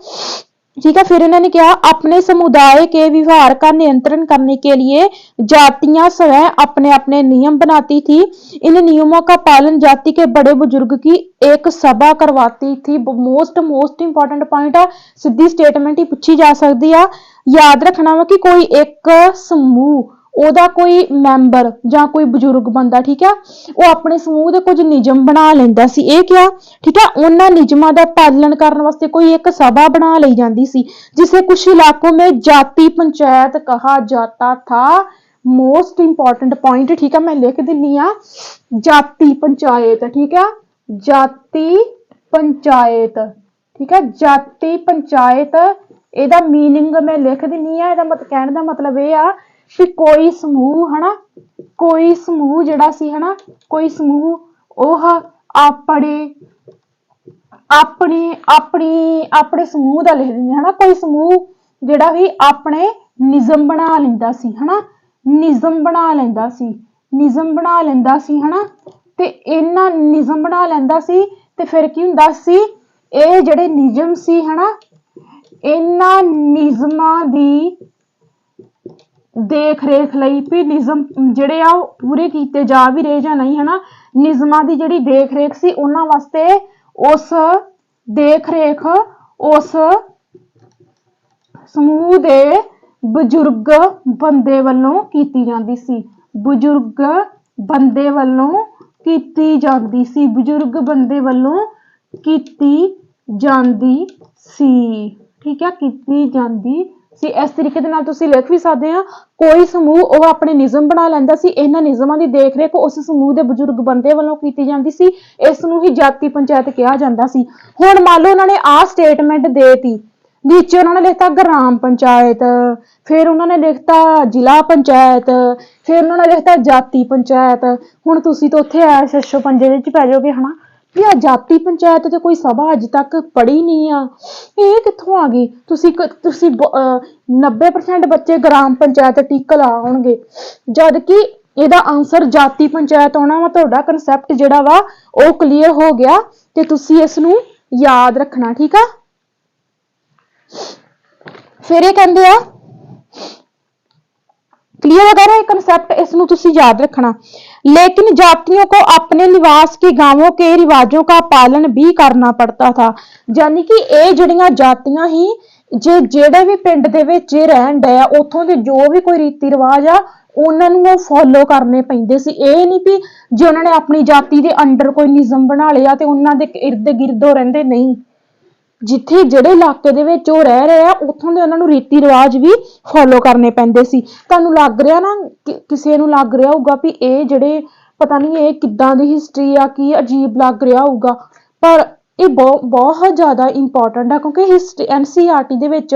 ठीक है। फिर इन्होंने क्या, अपने समुदाय के व्यवहार का नियंत्रण करने के लिए जातियां स्वयं अपने अपने नियम बनाती थी। इन नियमों का पालन जाति के बड़े बुजुर्ग की एक सभा करवाती थी। मोस्ट इंपॉर्टेंट पॉइंट है, सीधी स्टेटमेंट ही पूछी जा सकती है। याद रखना वा कि कोई एक समूह ਉਹਦਾ ਕੋਈ ਮੈਂਬਰ ਜਾਂ ਕੋਈ ਬਜ਼ੁਰਗ ਬੰਦਾ, ਠੀਕ ਹੈ, ਉਹ ਆਪਣੇ ਸਮੂਹ ਦੇ ਕੁਝ ਨਿਯਮ ਬਣਾ ਲੈਂਦਾ ਸੀ। ਇਹ ਕਿਹਾ, ਠੀਕ ਹੈ, ਉਹਨਾਂ ਨਿਯਮਾਂ ਦਾ ਪਾਲਣ ਕਰਨ ਵਾਸਤੇ ਕੋਈ ਇੱਕ ਸਭਾ ਬਣਾ ਲਈ ਜਾਂਦੀ ਸੀ, जिसे कुछ इलाकों में जाति पंचायत कहा जाता था। मोस्ट इंपॉर्टेंट पॉइंट, ठीक है, मैं लिख दिनी आ, जाति पंचायत, ठीक है, जाति पंचायत, ठीक है, जाति पंचायत। ਇਹਦਾ मीनिंग मैं लिख दिनी आ। ਇਹਦਾ ਕਹਿਣ ਦਾ ਮਤਲਬ ਇਹ ਆ कि कोई समूह है ना, कोई समूह जिहड़ा सी है ना, कोई समूह ओह अपने अपने अपने अपने समूह दा लिख दिंदे है ना। कोई समूह जिहड़ा भी अपने निज़म बना लैंदा सी है ना, निज़म बना लैंदा सी, निज़म बना लैंदा सी है ना। ते इन्ना निज़म बना लैंदा सी ते फिर की हुंदा सी, ਇਹ ਜਿਹੜੇ ਨਿਯਮ ਸੀ है ना, इन्हां निज़मां दी देख रेख लई भी निज़म ਜਿਹੜੇ ਆ ਪੂਰੇ ਕੀਤੇ ਜਾ ਵੀ ਰਹੇ ਜਾਂ ਨਹੀਂ, ਹੈ ਨਾ। ਨਿਯਮਾਂ ਦੀ ਜਿਹੜੀ ਦੇਖ ਰੇਖ ਸੀ ਉਹਨਾਂ ਵਾਸਤੇ ਉਸ ਦੇਖ ਰੇਖ ਉਸ ਸਮੂਹ ਦੇ ਬਜ਼ੁਰਗ ਬੰਦੇ ਵੱਲੋਂ ਕੀਤੀ ਜਾਂਦੀ ਸੀ, ਬਜ਼ੁਰਗ ਬੰਦੇ ਵੱਲੋਂ ਕੀਤੀ ਜਾਂਦੀ ਸੀ, ਬਜ਼ੁਰਗ ਬੰਦੇ ਵੱਲੋਂ ਕੀਤੀ ਜਾਂਦੀ ਸੀ, ਠੀਕ ਹੈ, ਕੀਤੀ ਜਾਂਦੀ ਸੀ। ਇਸ ਤਰੀਕੇ ਦੇ ਨਾਲ ਤੁਸੀਂ ਲਿਖ ਵੀ ਸਕਦੇ ਆ, ਕੋਈ ਸਮੂਹ ਉਹ ਆਪਣੇ ਨਿਯਮ ਬਣਾ ਲੈਂਦਾ ਸੀ, ਇਹਨਾਂ ਨਿਯਮਾਂ ਦੀ ਦੇਖ ਰੇਖ ਉਸ ਸਮੂਹ ਦੇ ਬਜ਼ੁਰਗ ਬੰਦੇ ਵੱਲੋਂ ਕੀਤੀ ਜਾਂਦੀ ਸੀ, ਇਸ ਨੂੰ ਹੀ ਜਾਤੀ ਪੰਚਾਇਤ ਕਿਹਾ ਜਾਂਦਾ ਸੀ। ਹੁਣ ਮੰਨ ਲਓ ਉਹਨਾਂ ਨੇ ਆਹ ਸਟੇਟਮੈਂਟ ਦੇਤੀ, नीचे उन्होंने लिखता ग्राम पंचायत, फिर उन्होंने लिखता जिला पंचायत, फिर उन्होंने लिखता जाति पंचायत। हुण तुसीं तो उत्थे शशो पंजे विच पै जाओगे है ना भी आ जाति पंचायत ते कोई सभा अज तक पढ़ी नहीं आ, ये कित्थों आ गई। तुसीं 90% बच्चे ग्राम पंचायत टिक लाउणगे, जद कि ਇਹਦਾ आंसर जाति पंचायत आना वा। तुहाडा कंसैप्ट जिहड़ा वा ਉਹ क्लीयर हो गया ते तुसीं इस नूं याद रखना, ठीक है। फिर ये कहते हैं क्लियर वगैरह कंसेप्ट, इसनूं तुसीं याद रखना। लेकिन जातियों को अपने निवास के गांवों के रिवाजों का पालन भी करना पड़ता था। यानी कि ये जिहड़ियां जातियां ही ਜਿਹੜੇ ਵੀ ਪਿੰਡ ਦੇ ਵਿੱਚ ਰਹਿਣ ਡਿਆ ਉੱਥੋਂ ਦੇ ਜੋ ਵੀ ਕੋਈ ਰੀਤੀ ਰਿਵਾਜ ਆ ਉਹਨਾਂ ਨੂੰ ਉਹ ਫੋਲੋ ਕਰਨੇ ਪੈਂਦੇ ਸੀ। ਇਹ ਨਹੀਂ ਵੀ ਜੇ ਉਹਨਾਂ ਨੇ ਆਪਣੀ ਜਾਤੀ ਦੇ ਅੰਡਰ ਕੋਈ ਨਿਯਮ ਬਣਾ ਲਿਆ ਤੇ ਉਹਨਾਂ ਦੇ ਇਰਦ ਗਿਰਦ ਉਹ ਰਹਿੰਦੇ, ਨਹੀਂ। ਜਿੱਥੇ ਜਿਹੜੇ ਇਲਾਕੇ ਦੇ ਵਿੱਚ ਉਹ ਰਹਿ ਰਹੇ ਆ ਉੱਥੋਂ ਦੇ ਉਹਨਾਂ ਨੂੰ ਰੀਤੀ ਰਿਵਾਜ ਵੀ ਫੋਲੋ ਕਰਨੇ ਪੈਂਦੇ ਸੀ। ਤੁਹਾਨੂੰ ਲੱਗ ਰਿਹਾ ਨਾ, ਕਿਸੇ ਨੂੰ ਲੱਗ ਰਿਹਾ ਹੋਊਗਾ ਵੀ ਇਹ ਜਿਹੜੇ ਪਤਾ ਨਹੀਂ ਇਹ ਕਿੱਦਾਂ ਦੀ ਹਿਸਟਰੀ ਆ, ਕੀ ਅਜੀਬ ਲੱਗ ਰਿਹਾ ਹੋਊਗਾ, ਪਰ ਇਹ ਬਹੁਤ ਜ਼ਿਆਦਾ ਇੰਪੋਰਟੈਂਟ ਆ ਕਿਉਂਕਿ ਹਿਸਟਰੀ NCERT ਦੇ ਵਿੱਚ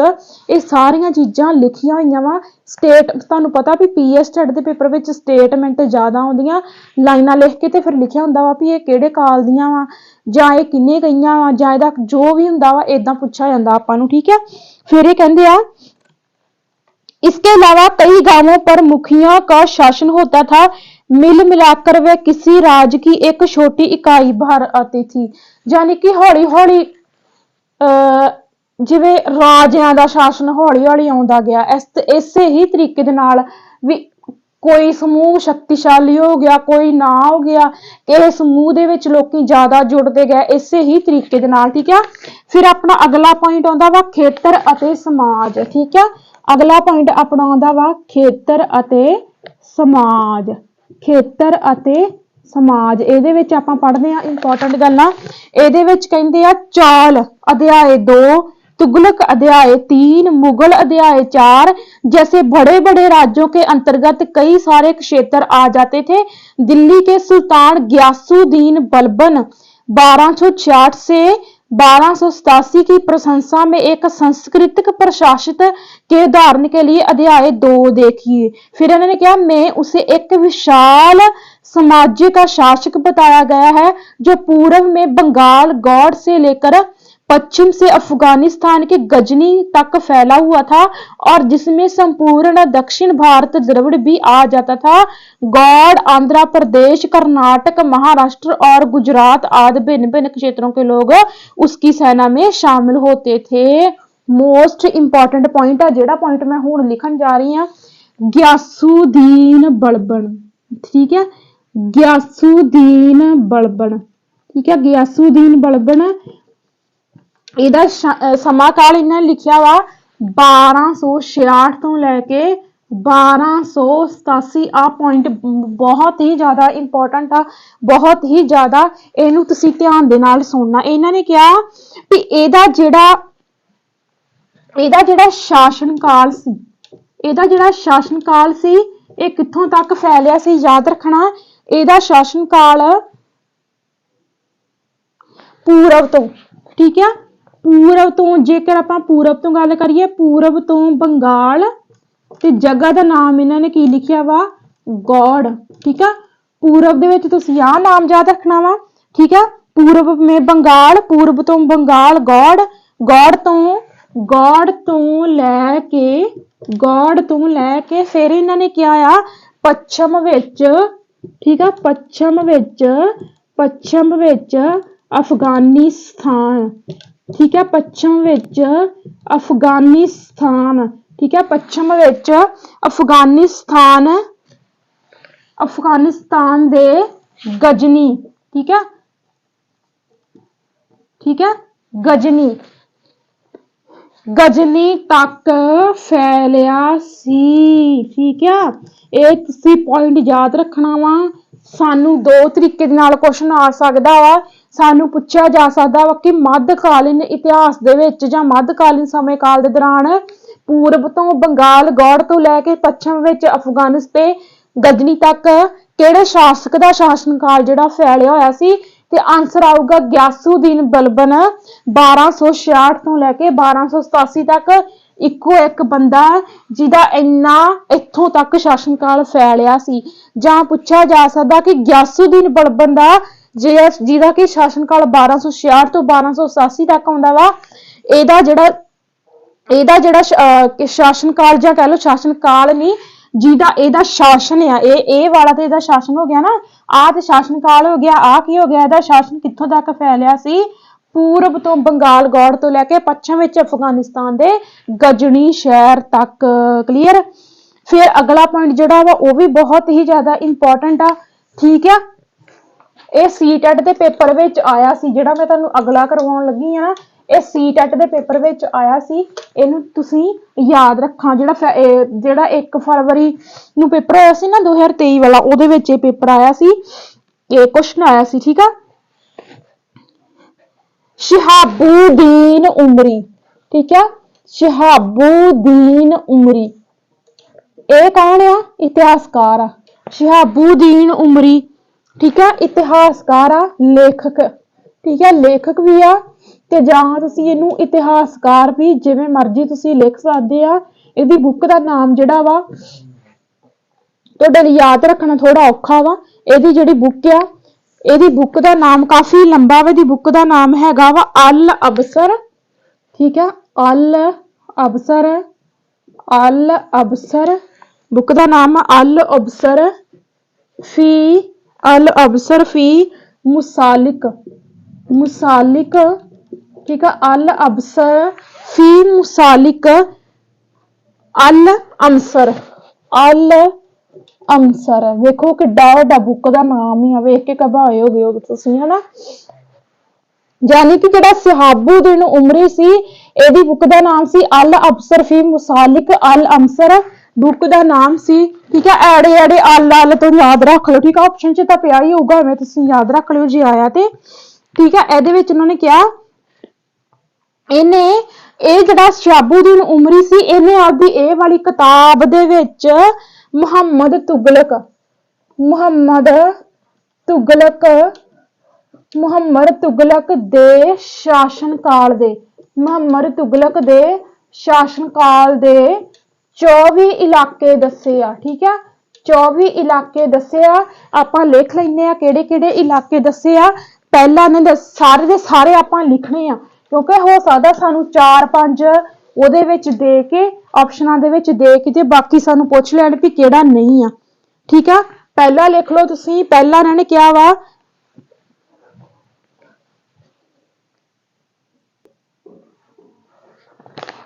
ਇਹ ਸਾਰੀਆਂ ਚੀਜ਼ਾਂ ਲਿਖੀਆਂ ਹੋਈਆਂ ਵਾ। ਤੁਹਾਨੂੰ ਪਤਾ ਵੀ PSTET ਦੇ ਪੇਪਰ ਵਿੱਚ ਸਟੇਟਮੈਂਟ ਜ਼ਿਆਦਾ ਆਉਂਦੀਆਂ, ਲਾਈਨਾਂ ਲਿਖ ਕੇ ਤੇ ਫਿਰ ਲਿਖਿਆ ਹੁੰਦਾ ਵਾ ਵੀ ਇਹ ਕਿਹੜੇ ਕਾਲ ਦੀਆਂ ਵਾ ਜਾਂ ਇਹ ਕਿੰਨੇ ਗਈਆਂ ਵਾ ਜਾਂ ਇਹਦਾ ਜੋ ਵੀ ਹੁੰਦਾ ਵਾ ਏਦਾਂ ਪੁੱਛਿਆ ਜਾਂਦਾ ਆਪਾਂ ਨੂੰ, ਠੀਕ ਹੈ। ਫਿਰ ਇਹ ਕਹਿੰਦੇ ਆ इसके अलावा कई गांवों पर मुखिया का शासन होता था। मिल मिलाकर वे किसी राज की एक छोटी इकाई बाहर आती थी। यानी कि हौली हौली जिवें राजियां दा शासन हौली हौली आउंदा गया, इसे ही तरीके दे नाल भी कोई समूह शक्तिशाली हो गया, कोई ना हो गया, किसी समूह दे विच लोकी ज्यादा जुड़ते गए, इसे ही तरीके दे नाल, ठीक है। फिर अपना अगला पॉइंट आउंदा वा खेतर अते समाज, ठीक है। अगला पॉइंट अपना आउंदा वा खेतर अते समाज, खेतर अते समाज। ਇਹਦੇ ਵਿੱਚ ਆਪਾਂ ਪੜ੍ਹਦੇ ਆ ਇੰਪੋਰਟੈਂਟ ਗੱਲਾਂ। ਇਹਦੇ ਵਿੱਚ ਕਹਿੰਦੇ ਆ ਚਾਲ ਅਧਿਆਇ 2 तुगलक अध्याय 3, मुगल अध्याय 4 जैसे बड़े बड़े राज्यों के अंतर्गत कई सारे क्षेत्र आ जाते थे। दिल्ली के सुल्तान गयासुद्दीन बलबन 1266 से 1287 की प्रशंसा में एक सांस्कृतिक प्रशासित के उदाहरण के लिए अध्याय 2 देखिए। फिर इन्होंने क्या, मैं उसे एक विशाल साम्राज्य का शासक बताया गया है जो पूर्व में बंगाल गौड़ से लेकर पश्चिम से अफगानिस्तान के गजनी तक फैला हुआ था और जिसमें संपूर्ण दक्षिण भारत द्रविड़ भी आ जाता था। गौड़ आंध्र प्रदेश, कर्नाटक, महाराष्ट्र और गुजरात आदि भिन्न भिन्न क्षेत्रों के लोग उसकी सेना में शामिल होते थे। मोस्ट इंपॉर्टेंट पॉइंट है जेड़ा पॉइंट मैं हुण लिखन जा रही हूं, गयासुद्दीन बलबन। ठीक है, गयासुद्दीन बलबन। ठीक है, गयासुद्दीन बलबन ਇਹਦਾ ਸਮਾਂ ਕਾਲ ਇਹਨਾਂ ਲਿਖਿਆ ਵਾ 1266 ਤੋਂ ਲੈ ਕੇ 1287। ਆ ਪੁਆਇੰਟ ਬਹੁਤ ਹੀ ਜ਼ਿਆਦਾ ਇੰਪੋਰਟੈਂਟ ਆ, ਬਹੁਤ ਹੀ ਜ਼ਿਆਦਾ ਇਹਨੂੰ ਤੁਸੀਂ ਧਿਆਨ ਦੇ ਨਾਲ ਸੁਣਨਾ। ਇਹਨਾਂ ਨੇ ਕਿਹਾ ਵੀ ਇਹਦਾ ਜਿਹੜਾ ਸ਼ਾਸਨ ਕਾਲ ਸੀ, ਇਹਦਾ ਜਿਹੜਾ ਸ਼ਾਸਨ ਕਾਲ ਸੀ ਇਹ ਕਿੱਥੋਂ ਤੱਕ ਫੈਲਿਆ ਸੀ, ਯਾਦ ਰੱਖਣਾ। ਇਹਦਾ ਸ਼ਾਸਨ ਕਾਲ ਪੂਰਬ ਤੋਂ, ਠੀਕ ਹੈ, पूरब तो जेकर आप पूरब तो गल करिए, पूरब तो बंगाल ते जगह का नाम इन्होंने की लिखिया वा, गौड़। ठीक है, पूरब दे विच तुसीं आ नाम याद रखना वा। ठीक है, पूरब में बंगाल, पूरब तो बंगाल गौड़, गौड़ तो लैके फिर इन्होंने क्या आ पश्चिम विच। ठीक है, पश्चिम विच अफगानिस्तान। ठीक है, पश्चिम विच अफगानिस्तान। ठीक है, पश्चिम विच अफगानिस्तान दे गजनी। ठीक है, गजनी तक फैलिया सी। ठीक है, ये तुसी पॉइंट याद रखना वा। सानू दो तरीके दे नाल क्वेश्चन आ सकदा वा। सानू पूछा जा सकता वा कि मध्यकालीन इतिहास दे विच जां मध्यकालीन समय काल दे दौरान पूरब तो बंगाल गौड़ तो लैके पश्चिम विच अफगानिस्तान गजनी तक किहड़े शासक दा शासन काल जिहड़ा फैलिया होया सी, ते आंसर आऊगा गयासुद्दीन बलबन 1266 तो लैके 1287 तक। इक्को एक बंदा जिहदा इन्ना इत्थों तक शासन काल फैलिया सी। जां पूछा जा सकदा कि गयासुद्दीन बलबन दा जिहदा कि शासन काल 1266 तो 1287 तक आउंदा वा, ਇਹਦਾ ਜਿਹੜਾ शासन काल ਜਾਂ कह लो शासन काल नहीं, ਜਿਹਦਾ ਇਹਦਾ शासन ਆ ਇਹ ਵਾਲਾ ਤੇ ਇਹਦਾ शासन हो गया ना, ਆ ਤੇ शासन काल हो गया। आ की हो गया, ਇਹਦਾ शासन कित्थों तक फैलिया सी, पूरब तो बंगाल गौड़ तो लैके पश्चिम विच अफगानिस्तान दे गजनी शहर तक। क्लीयर। फिर अगला पॉइंट जिहड़ा वा वो भी बहुत ही ज्यादा इंपॉर्टेंट आ। ठीक है, ਇਹ ਸੀਟੈਟ ਦੇ ਪੇਪਰ ਵਿੱਚ ਆਇਆ ਸੀ, ਜਿਹੜਾ ਮੈਂ ਤੁਹਾਨੂੰ ਅਗਲਾ ਕਰਵਾਉਣ ਲੱਗੀ ਆ ਨਾ, ਇਹ ਸੀਟੈਟ ਦੇ ਪੇਪਰ ਵਿੱਚ ਆਇਆ ਸੀ। ਇਹਨੂੰ ਤੁਸੀਂ ਯਾਦ ਰੱਖਾਂ। ਜਿਹੜਾ 1 ਫਰਵਰੀ ਨੂੰ ਪੇਪਰ ਹੋਇਆ ਸੀ ਨਾ 2023 ਵਾਲਾ, ਉਹਦੇ ਵਿੱਚ ਇਹ ਪੇਪਰ ਆਇਆ ਸੀ, ਇਹ ਕੁਐਸਚਨ ਆਇਆ ਸੀ। ਠੀਕ ਆ, ਸ਼ਹਾਬੂਦੀਨ ਉਮਰੀ। ठीक है, शहाबुद्दीन उमरी ਇਹ ਕੌਣ ਆ, ਇਤਿਹਾਸਕਾਰ ਆ। शहाबुद्दीन उमरी, ठीक है, इतिहासकार आ, लेखक। ठीक है, लेखक भी आ ते जां तुसीं इहनूं इतिहासकार भी जिवें मर्जी तुसीं लिख सकदे आ। इहदी बुक दा नाम जिहड़ा वा तुहाडे लई याद रखना थोड़ा औखा वा। इहदी जिहड़ी बुक आ, इहदी बुक दा नाम काफी लंबा वा। इहदी बुक दा नाम हैगा वा अल अबसर। ठीक है, अल अबसर बुक दा नाम अल अबसर फी मुसालिक। ठीक है, अल अबसर फी मुसालिक अल अमसर। देखो किड्डा वड्डा बुक दा नाम ही आ, वेख के घबराए हो गए तुसीं, है ना। यानी कि जिहड़ा शहाबुद्दीन उमरी सी, ਇਹਦੀ बुक का नाम सी अल अबसर फी मुसालिक अल अमसर बुक का नाम सी। ठीक है, एड़े अल तो याद रख लो। ठीक है, ऑप्शन च तो पिया ही होगा, मैं तुसीं याद रख लियो जे आया ते। ठीक है, ਇਹਦੇ ਵਿੱਚ उन्होंने क्या, इन्हें ਇਹ ਜਿਹੜਾ ਸ਼ਹਾਬੂਦੀਨ ਉਮਰੀ ਸੀ, ਇਹਨੇ ਆਪਦੀ ਇਹ ਵਾਲੀ ਕਿਤਾਬ ਦੇ ਵਿੱਚ ਮੁਹੰਮਦ ਤੁਗਲਕ ਦੇ ਸ਼ਾਸਨ ਕਾਲ ਦੇ 24 ਇਲਾਕੇ ਦੱਸੇ ਆ। ਠੀਕ ਆ, 24 ਇਲਾਕੇ ਦੱਸੇ ਆ। ਆਪਾਂ ਲਿਖ ਲੈਂਦੇ ਆ ਕਿਹੜੇ ਕਿਹੜੇ ਇਲਾਕੇ ਦੱਸੇ ਆ। ਪਹਿਲਾਂ ਨੇ ਸਾਰੇ ਦੇ ਸਾਰੇ ਆਪਾਂ ਲਿਖਣੇ ਆ, ਕਿਉਂਕਿ ਹੋ ਸਕਦਾ ਸਾਨੂੰ 4-5 ਉਹਦੇ ਵਿੱਚ ਦੇ ਕੇ ਆਪਸ਼ਨਾਂ ਦੇ ਵਿੱਚ ਦੇ ਕੇ ਤੇ ਬਾਕੀ ਸਾਨੂੰ ਪੁੱਛ ਲੈਣ ਵੀ ਕਿਹੜਾ ਨਹੀਂ ਆ। ਠੀਕ ਆ, ਪਹਿਲਾ ਲਿਖ ਲਓ ਤੁਸੀਂ। ਪਹਿਲਾਂ ਇਹਨਾਂ ਨੇ ਕਿਹਾ ਵਾ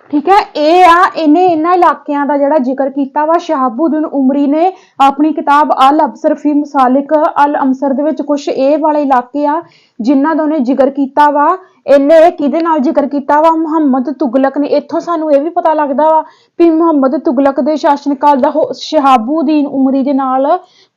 ਠੀਕ ਹੈ, ਇਹ ਆ ਇਹਨੇ ਇਹਨਾਂ ਇਲਾਕਿਆਂ ਦਾ ਜਿਹੜਾ ਜ਼ਿਕਰ ਕੀਤਾ ਵਾ ਸ਼ਹਾਬੂਦੀਨ ਉਮਰੀ ਨੇ ਆਪਣੀ ਕਿਤਾਬ ਅਲ ਅਬਸਰ ਫੀ ਮਸਾਲਿਕ ਅਲ ਅਮਸਰ ਦੇ ਵਿੱਚ। ਕੁਝ ਇਹ ਵਾਲੇ ਇਲਾਕੇ ਆ ਜਿਨ੍ਹਾਂ ਦਾ ਉਹਨੇ ਜ਼ਿਕਰ ਕੀਤਾ ਵਾ। ਇਹਨੇ ਕਿਹਦੇ ਨਾਲ ਜ਼ਿਕਰ ਕੀਤਾ ਵਾ? ਮੁਹੰਮਦ ਤੁਗਲਕ ਨੇ। ਇੱਥੋਂ ਸਾਨੂੰ ਇਹ ਵੀ ਪਤਾ ਲੱਗਦਾ ਵਾ ਵੀ ਮੁਹੰਮਦ ਤੁਗਲਕ ਦੇ ਸ਼ਾਸਨ ਕਾਲ ਦਾ ਸ਼ਹਾਬੂਦੀਨ ਉਮਰੀ ਦੇ ਨਾਲ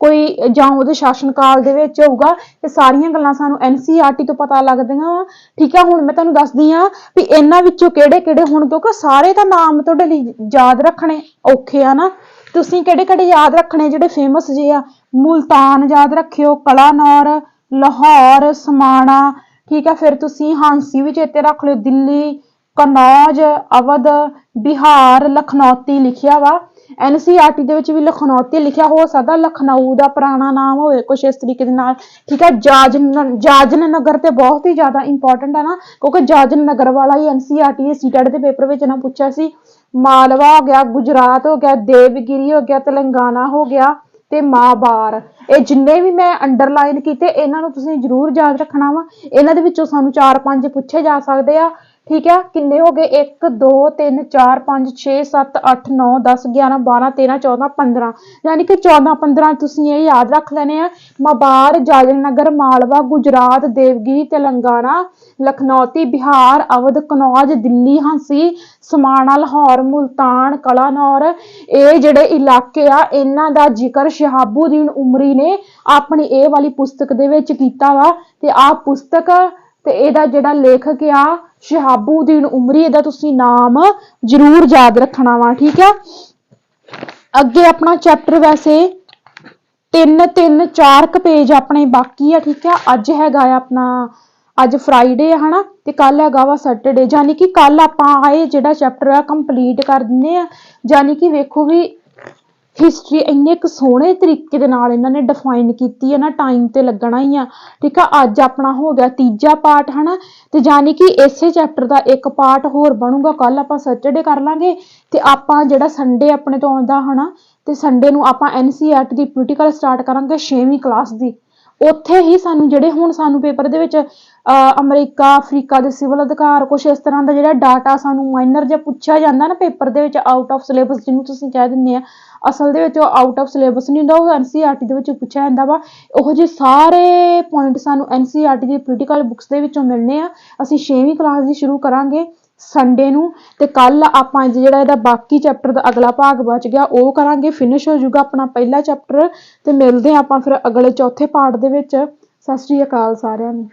ਕੋਈ ਜਾਂ ਉਹਦੇ ਸ਼ਾਸਨ ਕਾਲ ਦੇ ਵਿੱਚ ਹੋਊਗਾ। ਇਹ ਸਾਰੀਆਂ ਗੱਲਾਂ ਸਾਨੂੰ NCERT ਤੋਂ ਪਤਾ ਲੱਗਦੀਆਂ ਵਾ। ਠੀਕ ਆ, ਹੁਣ ਮੈਂ ਤੁਹਾਨੂੰ ਦੱਸਦੀ ਆ ਵੀ ਇਹਨਾਂ ਵਿੱਚੋਂ ਕਿਹੜੇ ਕਿਹੜੇ ਹੁਣ, ਕਿਉਂਕਿ ਸਾਰੇ ਤਾਂ ਨਾਮ ਤੁਹਾਡੇ ਲਈ ਯਾਦ ਰੱਖਣੇ ਔਖੇ ਆ ਨਾ। ਤੁਸੀਂ ਕਿਹੜੇ ਕਿਹੜੇ ਯਾਦ ਰੱਖਣੇ ਜਿਹੜੇ ਫੇਮਸ ਜੇ ਆ? ਮੁਲਤਾਨ ਯਾਦ ਰੱਖਿਓ, ਕਲਾਨੌਰ, ਲਾਹੌਰ, ਸਮਾਣਾ। ਠੀਕ ਆ, ਫਿਰ ਤੁਸੀਂ ਹਾਂਸੀ ਵੀ ਚੇਤੇ ਰੱਖ ਲਿਓ, ਦਿੱਲੀ, ਕਨੌਜ, ਅਵਧ, ਬਿਹਾਰ, ਲਖਨੌਤੀ ਲਿਖਿਆ ਵਾ। NCERT ਦੇ ਵਿੱਚ ਵੀ ਲਖਨੌਤੀ ਲਿਖਿਆ, ਹੋ ਸਕਦਾ ਲਖਨਊ ਦਾ ਪੁਰਾਣਾ ਨਾਮ ਹੋਵੇ ਕੁਛ ਇਸ ਤਰੀਕੇ ਦੇ ਨਾਲ। ਠੀਕ ਹੈ, ਜਾਜਨ ਨਗਰ ਤੇ ਬਹੁਤ ਹੀ ਜ਼ਿਆਦਾ ਇੰਪੋਰਟੈਂਟ ਹੈ ਨਾ, ਕਿਉਂਕਿ ਜਾਜਨ ਨਗਰ ਵਾਲਾ ਹੀ NCERT ਸੀਟੈਟ ਦੇ ਪੇਪਰ ਵਿੱਚ ਨਾ ਪੁੱਛਿਆ ਸੀ। ਮਾਲਵਾ ਹੋ ਗਿਆ, ਗੁਜਰਾਤ ਹੋ ਗਿਆ, ਦੇਵਗਿਰੀ ਹੋ ਗਿਆ, ਤੇਲੰਗਾਨਾ ਹੋ ਗਿਆ ਤੇ ਮਾਬਾਰ। ਇਹ ਜਿੰਨੇ ਵੀ ਮੈਂ ਅੰਡਰਲਾਈਨ ਕੀਤੇ ਇਹਨਾਂ ਨੂੰ ਤੁਸੀਂ ਜ਼ਰੂਰ ਯਾਦ ਰੱਖਣਾ ਵਾ। ਇਹਨਾਂ ਦੇ ਵਿੱਚੋਂ ਸਾਨੂੰ 4-5 ਪੁੱਛੇ ਜਾ ਸਕਦੇ ਆ। ਠੀਕ ਹੈ, ਕਿੰਨੇ ਹੋ ਗਏ? 1 2 3 4 5 6 7 8 9 10 11 12 13 14 15, ਯਾਨੀ ਕਿ 14-15 ਤੁਸੀਂ ਇਹ ਯਾਦ ਰੱਖ ਲੈਣੇ ਆ। ਮਾਬਾਰ, ਜਾਜਨ ਨਗਰ, ਮਾਲਵਾ, ਗੁਜਰਾਤ, ਦੇਵਗਿਰੀ, ਤੇਲੰਗਾਨਾ, ਲਖਨੌਤੀ, ਬਿਹਾਰ, ਅਵਧ, ਕਨੌਜ, ਦਿੱਲੀ, ਹਾਂਸੀ, ਸਮਾਣਾ, ਲਾਹੌਰ, ਮੁਲਤਾਨ, ਕਲਾਨੌਰ। ਇਹ ਜਿਹੜੇ ਇਲਾਕੇ ਆ ਇਹਨਾਂ ਦਾ ਜ਼ਿਕਰ ਸ਼ਹਾਬੂਦੀਨ ਉਮਰੀ ਨੇ ਆਪਣੀ ਇਹ ਵਾਲੀ ਪੁਸਤਕ ਦੇ ਵਿੱਚ ਕੀਤਾ ਵਾ। ਤੇ ਆਹ ਪੁਸਤਕ ਤੇ ਇਹਦਾ ਜਿਹੜਾ ਲੇਖਕ ਆ ਸ਼ਹਾਬੂਦੀਨ ਉਮਰੀ, ਇਹਦਾ ਤੁਸੀਂ ਨਾਮ ਜ਼ਰੂਰ ਯਾਦ ਰੱਖਣਾ ਵਾ। ਠੀਕ ਆ, ਅੱਗੇ ਆਪਣਾ ਚੈਪਟਰ ਵੈਸੇ 3-4 ਪੇਜ ਆਪਣੇ ਬਾਕੀ ਆ। ਠੀਕ ਆ, ਅੱਜ ਹੈਗਾ ਆਪਣਾ ਅੱਜ ਫਰਾਈਡੇ ਆ ਹਨਾ, ਤੇ ਕੱਲ ਹੈਗਾ ਵਾ ਸੈਟਰਡੇ, ਯਾਨੀ ਕਿ ਕੱਲ ਆਪਾਂ ਇਹ ਜਿਹੜਾ ਚੈਪਟਰ ਆ ਕੰਪਲੀਟ ਕਰ ਦਿੰਦੇ ਆ। ਯਾਨੀ ਕਿ ਵੇਖੋ ਵੀ ਹਿਸਟਰੀ ਇੰਨੇ ਕੁ ਸੋਹਣੇ ਤਰੀਕੇ ਦੇ ਨਾਲ ਇਹਨਾਂ ਨੇ ਡਿਫਾਈਨ ਕੀਤੀ ਹੈ ਨਾ, ਟਾਈਮ ਤੇ ਲੱਗਣਾ ਹੀ ਆ। ਠੀਕ ਆ, ਅੱਜ ਆਪਣਾ ਹੋ ਗਿਆ ਤੀਜਾ ਪਾਰਟ ਹਨਾ, ਤੇ ਯਾਨੀ ਕਿ ਇਸੇ ਚੈਪਟਰ ਦਾ ਇੱਕ ਪਾਰਟ ਹੋਰ ਬਣੂਗਾ। ਕੱਲ ਆਪਾਂ ਸੈਟਰਡੇ ਕਰ ਲਾਂਗੇ, ਤੇ ਆਪਾਂ ਜਿਹੜਾ ਸੰਡੇ ਆਪਣੇ ਤੋਂ ਆਉਂਦਾ ਹਨਾ, ਤੇ ਸੰਡੇ ਨੂੰ ਆਪਾਂ NCERT ਦੀ ਪੋਲੀਟੀਕਲ ਸਟਾਰਟ ਕਰਾਂਗੇ 6ਵੀਂ ਕਲਾਸ ਦੀ। ਉੱਥੇ ਹੀ ਸਾਨੂੰ ਜਿਹੜੇ ਹੁਣ ਸਾਨੂੰ ਪੇਪਰ ਦੇ ਵਿੱਚ ਅਮਰੀਕਾ, ਅਫਰੀਕਾ ਦੇ ਸਿਵਲ ਅਧਿਕਾਰ, ਕੁਛ ਇਸ ਤਰ੍ਹਾਂ ਦਾ ਜਿਹੜਾ ਡਾਟਾ ਸਾਨੂੰ ਮਾਈਨਰ ਜਿਹਾ ਪੁੱਛਿਆ ਜਾਂਦਾ ਨਾ ਪੇਪਰ ਦੇ ਵਿੱਚ, ਆਊਟ ਆਫ ਸਿਲੇਬਸ ਜਿਹਨੂੰ ਤੁਸੀਂ ਕਹਿ ਦਿੰਦੇ ਆ, ਅਸਲ ਦੇ ਵਿੱਚ ਉਹ ਆਊਟ ਆਫ ਸਿਲੇਬਸ ਨਹੀਂ ਹੁੰਦਾ, ਉਹ NCERT ਦੇ ਵਿੱਚ ਪੁੱਛਿਆ ਜਾਂਦਾ ਵਾ। ਉਹੋ ਜਿਹੇ ਸਾਰੇ ਪੁਆਇੰਟ ਸਾਨੂੰ NCERT ਦੀ ਪੋਲੀਟੀਕਲ ਬੁੱਕਸ ਦੇ ਵਿੱਚੋਂ ਮਿਲਣੇ ਆ। ਅਸੀਂ 6ਵੀਂ ਕਲਾਸ ਦੀ ਸ਼ੁਰੂ ਕਰਾਂਗੇ ਸੰਡੇ ਨੂੰ, ਤੇ ਕੱਲ ਆਪਾਂ ਜਿਹੜਾ ਇਹਦਾ ਬਾਕੀ ਚੈਪਟਰ ਦਾ ਅਗਲਾ ਭਾਗ ਬਚ ਗਿਆ ਉਹ ਕਰਾਂਗੇ। ਫਿਨਿਸ਼ ਹੋ ਜਾਊਗਾ ਆਪਣਾ ਪਹਿਲਾ ਚੈਪਟਰ, ਤੇ ਮਿਲਦੇ ਆਪਾਂ ਫਿਰ ਅਗਲੇ ਚੌਥੇ ਪਾਰਟ ਦੇ ਵਿੱਚ। ਸਤਿ ਸ਼੍ਰੀ ਅਕਾਲ ਸਾਰਿਆਂ ਨੂੰ।